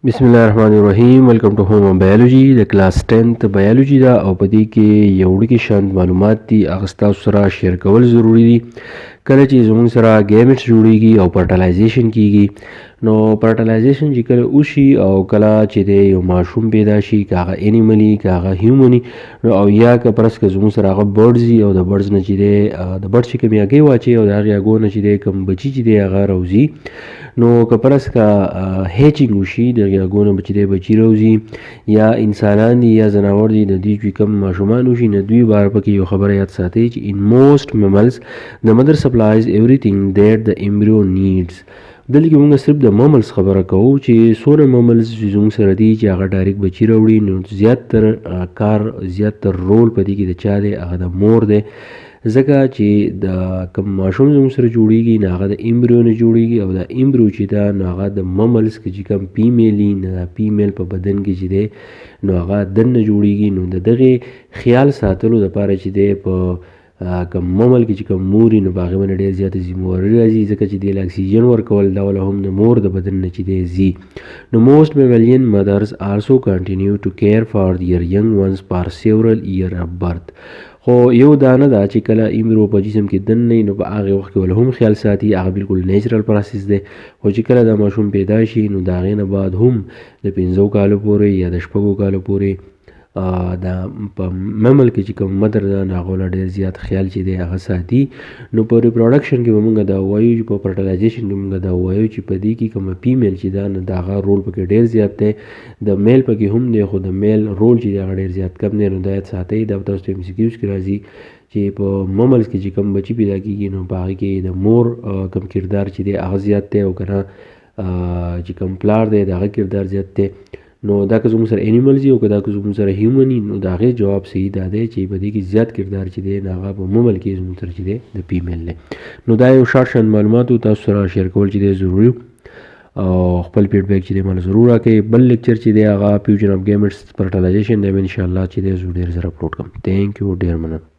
بسم الله الرحمن الرحیم. ویلکم ټو هوم بایولوژي د کلاس 10th بایولوژي دا او په دې کې یو وړوکی شانت معلومات دي هغه ستاسو سره شیر کول ضروری دي. کله چې زموږ سره ګیمټس جوړیږي او فرټیلایزیشن کیږي نو فرټیلایزیشن چې کله وشي او کله چې د یو ماشوم پیدا شي که هغه انیملی که هغه هیومني نو او یا که پرس که زموږ سره هغه برډز وي او د برډز نه چې دی د برډ چې کوم یاګۍ واچوي او د هغې یاګو نه چې دی کوم بچي چې دی هغه روزي نو که پرس که هیچینګ وشي د یاګو نه چې دی بچي روزي یا انسانان دي یا ځناور دي د دوی چې کوم ماشومان وشي نو دوی باره پکې یو خبره یاد ساتئ چې in most mammals the mother supplies everything that the embryo needs. دلته کې موږ صرف د مملز خبره کوو چې څونه مملز چې زموږ سره دي چې هغه ډایرکټ بچي راوړي نو زیاتر کار زیاتر رول په دې کې د چا دی هغه د مور دی ځکه چې د کوم ماشوم زموږ سره جوړیږي نو هغه د ایمبریو نه جوړیږي او د ایمبریو چې ده نو هغه د مملز کې چې کوم فیمیل وي نو د فیمیل په بدن کې چې دی نو هغه دننه جوړیږي نو د دغې خیال ساتلو دپاره چې دی په کوم ممل کې چې کوم مور وي نو په هغې باندې ډېر زیاته ذمهواري راځي ځکه چې دې له اکسیجن ورکول دا وله هم د مور د بدن نه چې دی ځي نو موسٹ mammalian mothers also continue to care for their young ones for several years of birth. خو یو دا نه ده چې کله ایمبریو په جسم کې دننه نو په هغې وخت کې ول هم خیال ساتي هغه بالکل نیچرل پروسس دی خو چې کله دا ماشوم پیدا شي نو د هغې نه بعد هم د 5 کالو پورې یا د 6 کالو پورې دا په ممل کې چې کوم مدر ده نو هغه له ډېر زیات خیال چې دی هغه ساتي نو په ریپروډکشن کې به موږ دا ووایو چې په فرټیلایزیشن کې موږ دا ووایو چې په دې کې کومه فیمیل چې ده نو د هغه رول پکې ډېر زیات دی د میل پکې هم دی خو د میل رول چې دی هغه ډېر زیات کم دی نو دا یاد ساتئ دا به تاسو ته MCQs کې راځي چې په مملز کې چې کوم بچي پیدا کېږي نو په هغې کې د مور کوم کردار چې دی هغه زیات دی او که نه چې کوم پلار دی د هغه کردار زیات دی نو دا که زموږ سره انیملز وي او که دا که زموږ سره هیومن وي نو د هغې جواب صحیح دا دی چې په دې کې زیات کردار چې دی نو هغه په ممل کې زموږ سره چې دی د فیمیل دی نو دا یو شارټ شانت معلومات و تاسو سره شیر کول چې دی ضروري او خپل فیډبیک چې دی ماله ضرور راکړئ بل لیکچر چې دی هغه فیوژن اف ګیمټس فرټیلایزیشن دی انشاءالله چې دی زه ډېر زر اپلوډ کوم تھینک یو ډېر مننه